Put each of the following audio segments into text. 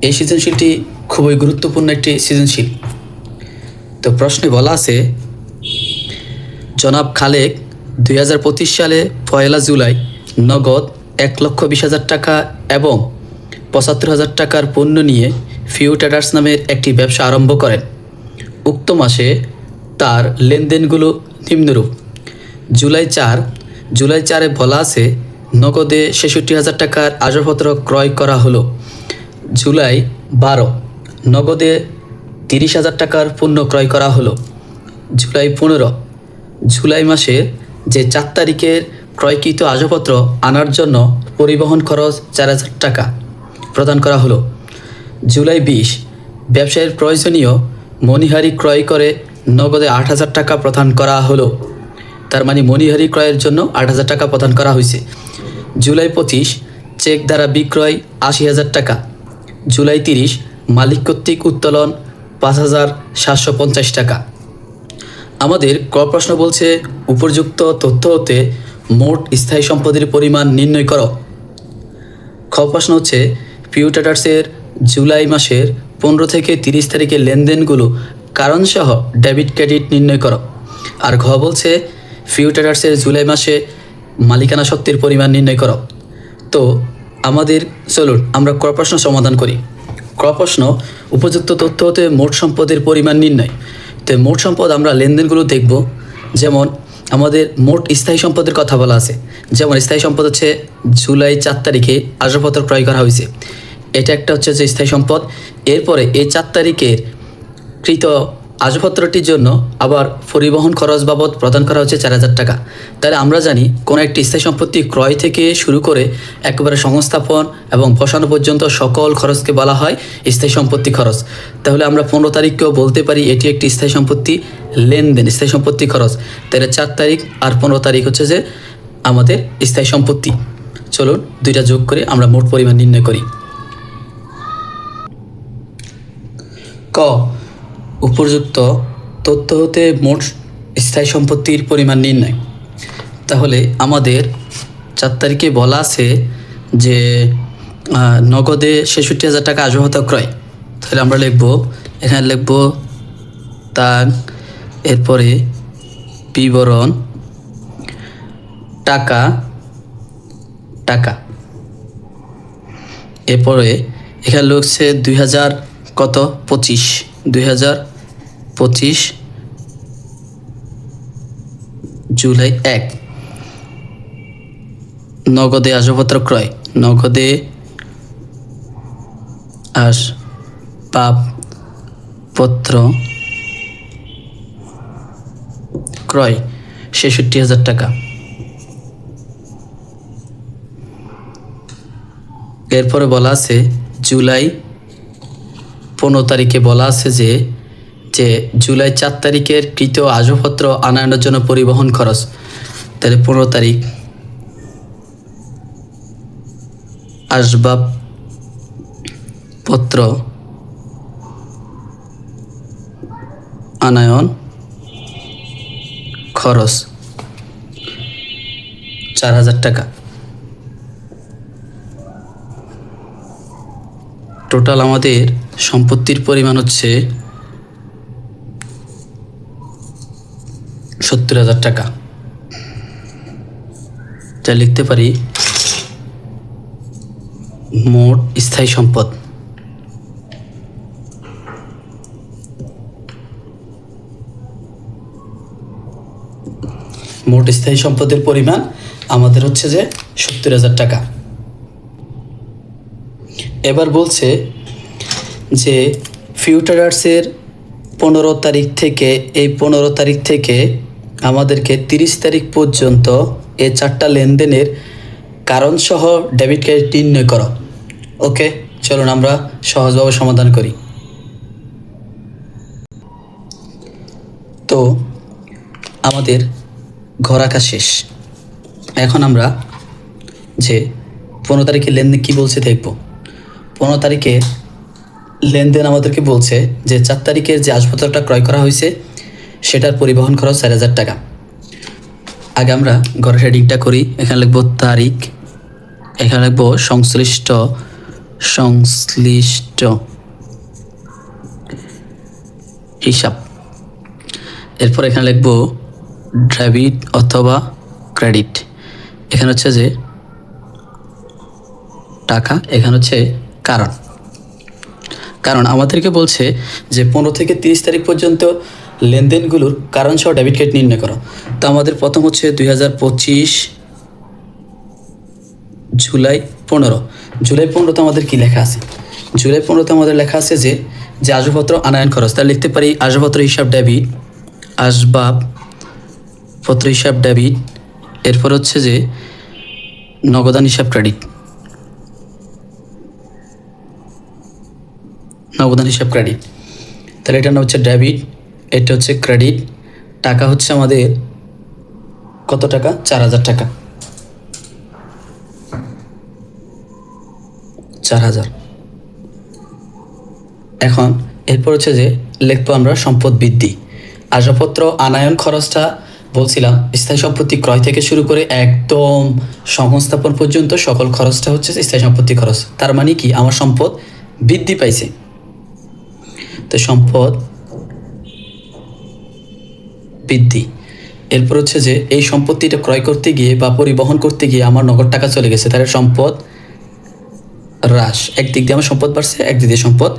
এই সৃজনশীলটি খুবই গুরুত্বপূর্ণ একটি সৃজনশীল। তো প্রশ্নে বলা আছে, জনাব খালেক 2025 সালে 1 জুলাই নগদ 1,20,000 টাকা এবং 75,000 টাকার পণ্য নিয়ে ফিউ ট্রেডার্স নামের একটি ব্যবসা আরম্ভ করেন। উক্ত মাসে তার লেনদেনগুলো নিম্নরূপ। জুলাই 4 বলা আছে নগদে 66,000 টাকার আসবাবপত্র ক্রয় করা হলো। জুলাই 12 নগদে 30,000 টাকার পণ্য ক্রয় করা হলো। জুলাই 15 জুলাই মাসের যে 4 তারিখের ক্রয়কৃত আসবাবপত্র আনার জন্য পরিবহন খরচ 4,000 টাকা প্রদান করা হলো। জুলাই 20 ব্যবসায়ের প্রয়োজনীয় মণিহারি ক্রয় করে নগদে 8,000 টাকা প্রদান করা হলো। তার মানে মণিহারি ক্রয়ের জন্য 8,000 টাকা প্রদান করা হয়েছে। জুলাই 25 চেক দ্বারা বিক্রয় 80,000 টাকা। জুলাই 30 মালিক কর্তৃক উত্তোলন 5,750 টাকা। আমাদের ক প্রশ্ন বলছে, উপযুক্ত তথ্য হতে মোট স্থায়ী সম্পদের পরিমাণ নির্ণয় করো। খ প্রশ্ন হচ্ছে, ফিউ ট্রেডার্সের জুলাই মাসের 15 থেকে 30 তারিখের লেনদেনগুলো কারণসহ ডেবিট ক্রেডিট নির্ণয় করো। আর ঘ বলছে, ফিউ ট্রেডার্সের জুলাই মাসে মালিকানা সত্ত্বের পরিমাণ নির্ণয় করো। তো আমাদের চলুন আমরা ক প্রশ্ন সমাধান করি। ক প্রশ্ন, উপযুক্ত তথ্য হতে মোট সম্পদের পরিমাণ নির্ণয়। তো মোট সম্পদ আমরা লেনদেনগুলো দেখব। যেমন আমাদের মোট স্থায়ী সম্পদের কথা বলা আছে। যেমন স্থায়ী সম্পদ হচ্ছে জুলাই 4 তারিখে আসবাবপত্র ক্রয় করা হয়েছে, এটা একটা হচ্ছে যে স্থায়ী সম্পদ। এরপরে এই 4 তারিখের কৃত আসবাবপত্রটির জন্য আবার পরিবহন খরচ বাবদ প্রদান করা হচ্ছে 4,000 টাকা। তাহলে আমরা জানি কোনো একটি স্থায়ী সম্পত্তি ক্রয় থেকে শুরু করে একেবারে সংস্থাপন এবং বসানো পর্যন্ত সকল খরচকে বলা হয় স্থায়ী সম্পত্তি খরচ। তাহলে আমরা 15 তারিখকেও বলতে পারি এটি একটি স্থায়ী সম্পত্তি লেনদেন, স্থায়ী সম্পত্তি খরচ। তাহলে 4 তারিখ আর 15 তারিখ হচ্ছে যে আমাদের স্থায়ী সম্পত্তি। চলুন দুইটা যোগ করে আমরা মোট পরিমাণ নির্ণয় করি। ক, উপযুক্ত তথ্য হতে মোট স্থায়ী সম্পত্তির পরিমাণ নির্ণয়। তাহলে আমাদের 4 তারিখে বলা আছে যে নগদে 66,000 টাকা আসবাবপত্র ক্রয়। তাহলে আমরা এখানে লিখব তার, এরপরে বিবরণ টাকা টাকা, এরপরে এখানে লিখছে 2025 জুলাই 1 নগদে আসবাবপত্র ক্রয়, নগদে আসবাবপত্র ক্রয় 66,000 টাকা। এরপরে বলা আছে জুলাই 15 তারিখে বলা আছে যে জুলাই 4 তারিখের কৃত আসবাবপত্র আনানোর জন্য পরিবহন খরচ। তাহলে 15 তারিখ আসবাবপত্র আনায়ন খরচ 4,000 টাকা। টোটাল আমাদের সম্পত্তির পরিমাণ হচ্ছে 70,000 টাকা। যা লিখতে পারি মোট স্থায়ী সম্পদ। মোট স্থায়ী সম্পদের পরিমাণ আমাদের হচ্ছে যে 70,000 টাকা। এবার বলছে যে ফিউ ট্রেডার্সের 15 তারিখ থেকে এই 15 তারিখ থেকে আমাদেরকে 30 তারিখ পর্যন্ত এই 4টা লেনদেনের কারণসহ ডেবিট ক্রেডিট নির্ণয় করো। ওকে, চলুন আমরা সহজভাবে সমাধান করি। তো আমাদের ঘর আঁকা শেষ। এখন আমরা যে 15 তারিখের লেনদেন কী বলছে দেখব। 15 তারিখে লেনদেন আমাদেরকে বলছে যে 4 তারিখের যে আসবাবপত্রটা ক্রয় করা হয়েছে সেটার পরিবহন খরচ 4,000 টাকা। আগে আমরা ঘরের হেডিংটা করি। এখানে লিখব তারিখ, এখানে লিখব সংশ্লিষ্ট সংশ্লিষ্ট হিসাব। এরপর এখানে লিখব ডেবিট অথবা ক্রেডিট। এখানে হচ্ছে যে টাকা, এখানে হচ্ছে কারণ আমাদেরকে বলছে যে 15 থেকে 30 তারিখ পর্যন্ত লেনদেনগুলোর কারণ সহ ডেবিট কার্ড নির্ণয় করো। তো আমাদের প্রথম হচ্ছে 2025 জুলাই 15। জুলাই 15তে আমাদের কি লেখা আছে? জুলাই 15তে আমাদের লেখা আছে যে আসবাবপত্র আনয়ন খরচ। তাহলে লিখতে পারি আসবাবপত্র হিসাব ডেবিট, আসবাবপত্র হিসাব ডেবিট। এরপর হচ্ছে যে নগদান হিসাব ক্রেডিট, নগদান হিসাব ক্রেডিট। তাহলে এটার নাম হচ্ছে ডেবিট, এটা হচ্ছে ক্রেডিট। টাকা হচ্ছে আমাদের কত টাকা? 4000 টাকা, 4000। এখন এরপর হচ্ছে যে লিখবো আমরা সম্পদ বৃদ্ধি। আসবাবপত্র আনয়ন খরচটা বলছিলাম স্থায়ী সম্পত্তি ক্রয় থেকে শুরু করে একদম সংস্থাপন পর্যন্ত সকল খরচটা হচ্ছে স্থায়ী সম্পত্তি খরচ। তার মানে কি আমার সম্পদ বৃদ্ধি পাইছে। তো সম্পদ বৃদ্ধি। এরপর হচ্ছে যে এই সম্পত্তিটা ক্রয় করতে গিয়ে বা পরিবহন করতে গিয়ে আমার নগদ টাকা চলে গেছে, তাহলে সম্পদ হ্রাস। একদিক দিয়ে আমার সম্পদ বাড়ছে, একদিক দিয়ে সম্পদ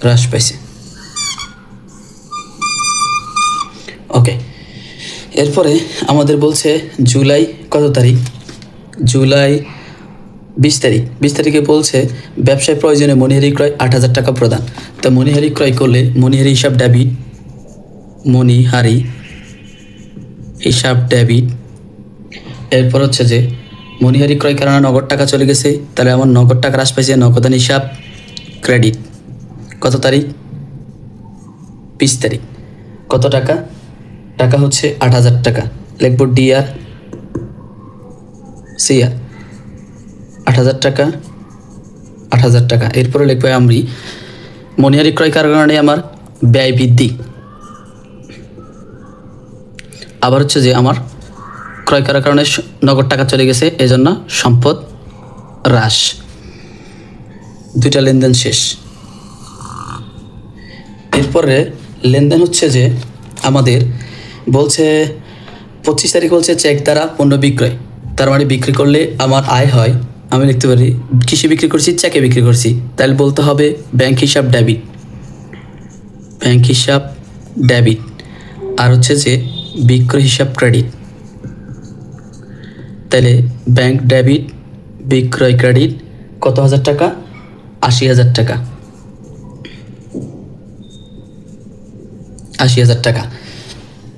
হ্রাস পাইছে। ওকে, এরপরে আমাদের বলছে জুলাই কত তারিখ? জুলাই 20 তারিখ। 20 তারিখে বলছে ব্যবসায় প্রয়োজনে মণিহারি ক্রয় 8000 টাকা প্রদান। তা মণিহারি ক্রয় করলে মণিহারি হিসাব ডেবিট, মণিহারি হিসাব ডেবিট। এরপর হচ্ছে যে মণিহারি ক্রয় কারণে নগদ টাকা চলে গেছে, তাহলে আমার নগদ টাকা হ্রাস পাইছে, নগদান হিসাব ক্রেডিট। কত তারিখ? 20 তারিখ। কত টাকা? টাকা হচ্ছে 8000 টাকা। লিখব ডিআর সিআর 8000 টাকা, 8000 টাকা। এরপরে লিখবো আমি মণিহারি ক্রয় কারণে আমার ব্যয় বৃদ্ধি। আবার হচ্ছে যে আমার ক্রয় করার কারণে নগদ টাকা চলে গেছে, এজন্য সম্পদ হ্রাস। দুইটা লেনদেন শেষ। এরপরে লেনদেন হচ্ছে যে আমাদের বলছে 25 তারিখ বলছে চেক দ্বারা পণ্য বিক্রয়। তার মানে বিক্রি করলে আমার আয় হয়। আমি লিখতে পারি কিসে বিক্রি করছি? চেকে বিক্রি করছি। তাহলে বলতে হবে ব্যাংক হিসাব ডেবিট, ব্যাংক হিসাব ডেবিট। আর হচ্ছে যে বিক্রয় হিসাব ক্রেডিট। তাহলে ব্যাংক ডেবিট, বিক্রয় ক্রেডিট। কত হাজার টাকা? 80,000 টাকা, 80,000 টাকা।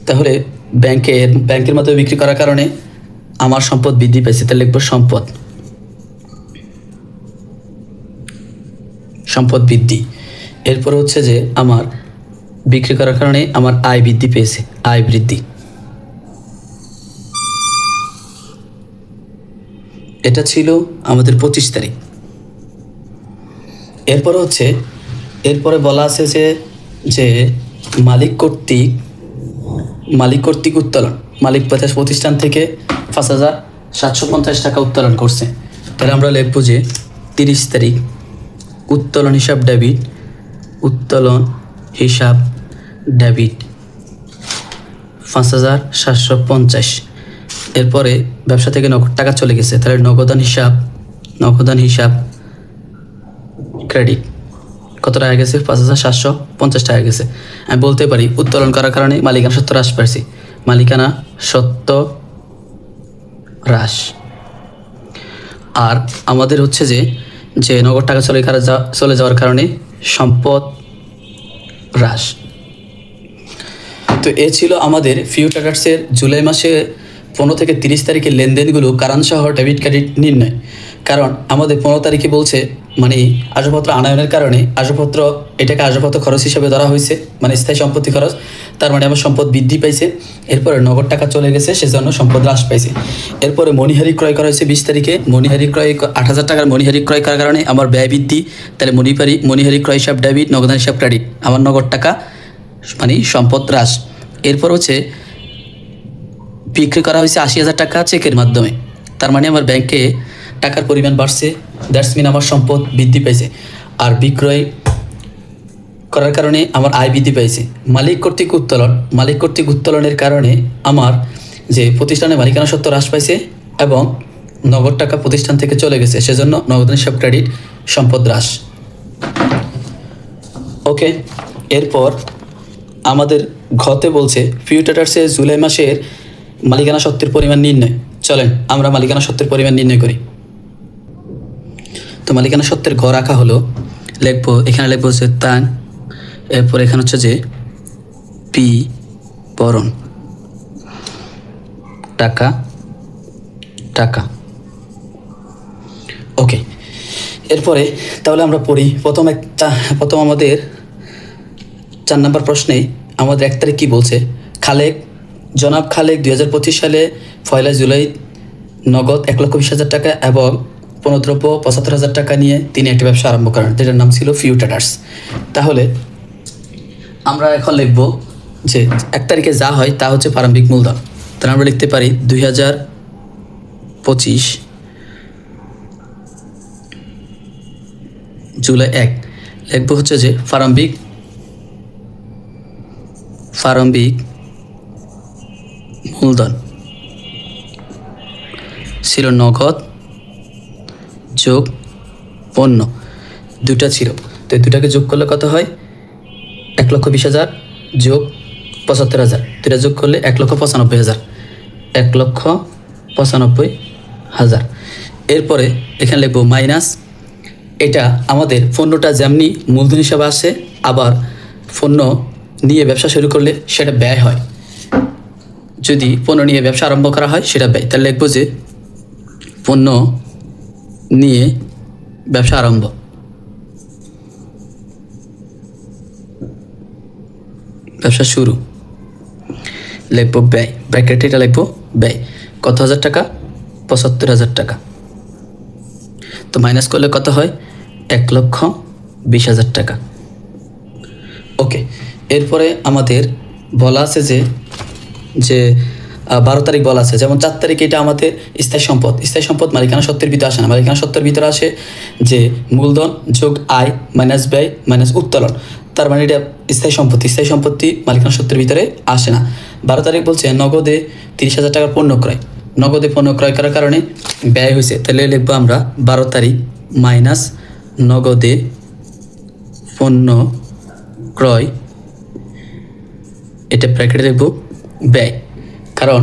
তাহলে ব্যাংকের মাধ্যমে বিক্রি করার কারণে আমার সম্পদ বৃদ্ধি পেয়েছে। তাহলে লিখবো সম্পদ বৃদ্ধি। এরপর হচ্ছে যে আমার বিক্রি করার কারণে আমার আয় বৃদ্ধি পেয়েছে, আয় বৃদ্ধি। এটা ছিল আমাদের 25 তারিখ। এরপরে বলা আছে যে মালিক কর্তৃক উত্তোলন। মালিক প্রতিষ্ঠান থেকে 5,750 টাকা উত্তোলন করছে। তাহলে আমরা লিখবো যে 30 তারিখ উত্তোলন হিসাব ডেবিট, উত্তোলন হিসাব ডেবিট 5,750। এরপরে ব্যবসা থেকে নগদ টাকা চলে গেছে, তাহলে নগদান হিসাব ক্রেডিট। কত টাকা গেছে? 5,750 টাকা গেছে। আমি বলতে পারি উত্তোলন করার কারণে মালিকানা সত্ত্ব হ্রাস পাইছি, মালিকানা সত্ত্ব হ্রাস। আর আমাদের হচ্ছে যে নগদ টাকা চলে যাওয়ার কারণে সম্পদ হ্রাস। তো এ ছিল আমাদের ফিউ ট্রেডার্সের জুলাই মাসে 15 থেকে 30 তারিখের লেনদেনগুলো কারণসহ ডেবিট ক্রেডিট নির্ণয়। কারণ আমাদের 15 তারিখে বলছে মানে আসবাবপত্র আনয়নের কারণে এটাকে আসবাবপত্র খরচ হিসেবে ধরা হয়েছে, মানে স্থায়ী সম্পত্তি খরচ। তার মানে আমার সম্পদ বৃদ্ধি পাইছে। এরপরে নগদ টাকা চলে গেছে, সেজন্য সম্পদ হ্রাস পাইছে। এরপরে মণিহারি ক্রয় করা হয়েছে 20 তারিখে। মণিহারি ক্রয় 8,000 টাকার মণিহারি ক্রয় করার কারণে আমার ব্যয় বৃদ্ধি। তাহলে মণিহারি ক্রয় হিসাব ডেবিট, নগদান হিসাব ক্রেডিট। আমার নগদ টাকা মানে সম্পদ হ্রাস। এরপর হচ্ছে বিক্রি করা হয়েছে 80,000 টাকা চেকের মাধ্যমে। তার মানে আমার ব্যাংকে টাকার পরিমাণ বাড়ছে, দ্যাটস মিন আমার সম্পদ বৃদ্ধি পেয়েছে। আর বিক্রয় করার কারণে আমার আয় বৃদ্ধি পেয়েছে। মালিক কর্তৃক উত্তোলনের কারণে আমার যে প্রতিষ্ঠানের মালিকানা সত্ত্ব হ্রাস পাইছে এবং নগদ টাকা প্রতিষ্ঠান থেকে চলে গেছে, সেজন্য নগদ হিসাব ক্রেডিট, সম্পদ হ্রাস। ওকে, এরপর আমাদের ঘতে বলছে ফিউ ট্রেডার্সের জুলাই মাসের মালিকানা সত্ত্বের পরিমাণ নির্ণয়। চলেন আমরা মালিকানা সত্ত্বের পরিমাণ নির্ণয় করি। তো মালিকানা সত্ত্বের ঘ রাখা হলো, লিখবো এখানে লিখবো হচ্ছে তান, এরপর এখানে হচ্ছে যে পি বরণ টাকা টাকা। ওকে, এরপরে তাহলে আমরা পড়ি। প্রথম আমাদের 4 নম্বর প্রশ্নে আমাদের 1 তারিখ কী বলছে, জনাব খালেক 2025 সালে 1 জুলাই নগদ 1,20,000 টাকা এবং পণ্যদ্রব্য 75,000 টাকা নিয়ে তিনি একটি ব্যবসা আরম্ভ করেন, যেটার নাম ছিল ফিউ ট্রেডার্স। তাহলে আমরা এখন লিখব যে 1 তারিখে যা হয় তা হচ্ছে প্রারম্ভিক মূলধন। তাহলে আমরা লিখতে পারি 2025 জুলাই 1 লিখবো হচ্ছে যে প্রারম্ভিক মূলধন ছিল নগদ যোগ পণ্য, দুটা ছিল। তো এই দুটাকে যোগ করলে কত হয়? 1,20,000 যোগ 75,000, দুটা যোগ করলে 1,95,000, 1,95,000। এরপরে এখানে লিখবো মাইনাস, এটা আমাদের পণ্যটা যেমনি মূলধন হিসাবে আসে, আবার পণ্য নিয়ে ব্যবসা শুরু করলে সেটা ব্যয় হয়। যদি পণ্য নিয়ে ব্যবসা আরম্ভ করা হয় সেটা ব্যয়। তাহলে লিখবো যে পণ্য নিয়ে ব্যবসা আরম্ভ, ব্যবসা শুরু, লিখবো ব্যয়, ব্র্যাকেটে এটা লিখবো ব্যয়। কত হাজার টাকা? 75,000 টাকা। তো মাইনাস করলে কত হয়? 1,20,000 টাকা। ওকে, এরপরে আমাদের বলা আছে যে 12 তারিখ বলা আছে, যেমন 4 তারিখে এটা আমাদের স্থায়ী সম্পদ মালিকানা সত্ত্বের ভিতরে আসে না। মালিকানা সত্ত্বের ভিতরে আসে যে মূলধন যোগ আয় মাইনাস ব্যয় মাইনাস উত্তোলন, তার মানে এটা স্থায়ী সম্পত্তি মালিকানা সত্ত্বের ভিতরে আসে না। 12 তারিখ বলছে নগদে 30,000 টাকার পণ্য ক্রয়, নগদে পণ্য ক্রয় করার কারণে ব্যয় হয়েছে। তাহলে লিখবো আমরা 12 তারিখ মাইনাস নগদে পণ্য ক্রয়, এটা ব্র্যাকেটে লিখবো ব্যয়। কারণ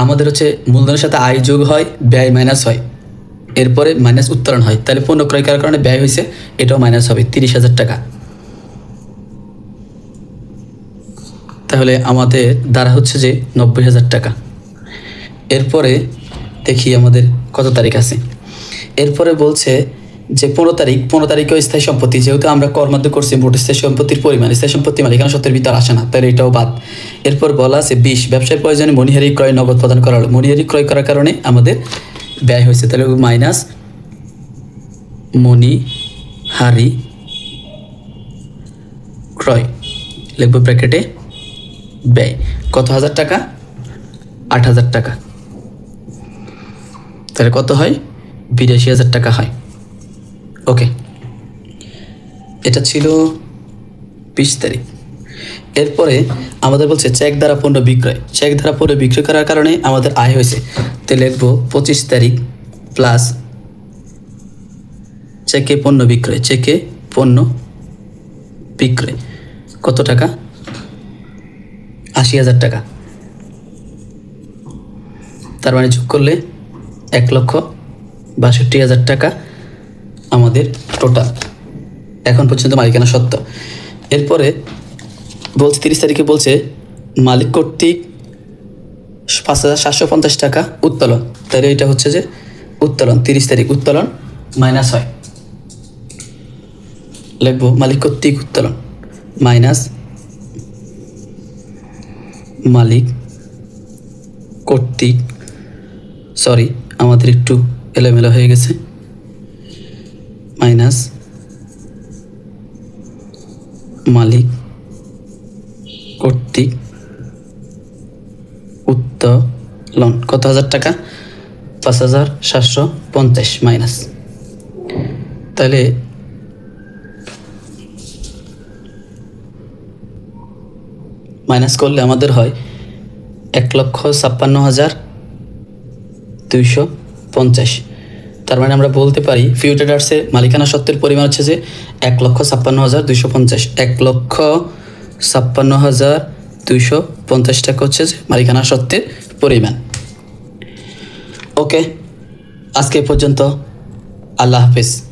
আমাদের হচ্ছে মূলধনের সাথে আয় যোগ হয়, ব্যয় মাইনাস হয়, এরপরে মাইনাস উত্তোলন হয়। তাহলে পণ্য ক্রয় করার কারণে ব্যয় হয়েছে, এটাও মাইনাস হবে 30,000 টাকা। তাহলে আমাদের দ্বারা হচ্ছে যে 90,000 টাকা। এরপরে দেখি আমাদের কত তারিখ আছে। এরপরে বলছে যে 15 তারিখেও স্থায়ী সম্পত্তি, যেহেতু আমরা কর্মাদ্য করছি মোট স্থায়ী সম্পত্তির পরিমাণ, স্থায়ী সম্পত্তি মালিকানা সত্ত্বের ভিতর আসে না, তাহলে এটাও বাদ। এরপর বলা আছে 20 ব্যবসায় প্রয়োজনে মণিহারি ক্রয় নগদ প্রদান করা হলো, মণিহারি ক্রয় করার কারণে আমাদের ব্যয় হয়েছে। তাহলে মাইনাস মণিহারি ক্রয়, লিখবো ব্র্যাকেটে ব্যয়। কত হাজার টাকা? 8,000 টাকা। তাহলে কত হয়? 82,000 টাকা হয়। ওকে, এটা ছিল 20 তারিখ। এরপরে আমাদের বলছে চেক দ্বারা পণ্য বিক্রয় করার কারণে আমাদের আয় হয়েছে। তো লিখবো 25 তারিখ প্লাস চেকে পণ্য বিক্রয় কত টাকা? 80,000 টাকা। তার মানে যোগ করলে 1,62,000 টাকা আমাদের টোটাল এখন পর্যন্ত মালিকানা সত্ত্ব। এরপরে বলছে 30 তারিখে বলছে মালিক কর্তৃক 5,750 টাকা উত্তোলন। তাহলে এটা হচ্ছে যে উত্তোলন, 30 তারিখ উত্তোলন মাইনাস হয়, লিখবো মালিক কর্তৃক উত্তোলন মাইনাস মালিক কর্তৃক, সরি আমাদের একটু এলোমেলো হয়ে গেছে, মাইনাস মালিক কর্তৃক উত্তোলন কত হাজার টাকা? 5,750 মাইনাস, তাহলে মাইনাস করলে আমাদের হয় 1,56,250। তার মানে আমরা বলতে পারি ফিউ ট্রেডার্সের মালিকানা সত্ত্বের পরিমাণ হচ্ছে যে 1,56,250। 1,56,250 টাকা হচ্ছে যে মালিকানা সত্ত্বের পরিমাণ। ওকে, আজকে এ পর্যন্ত। আল্লাহ হাফিজ।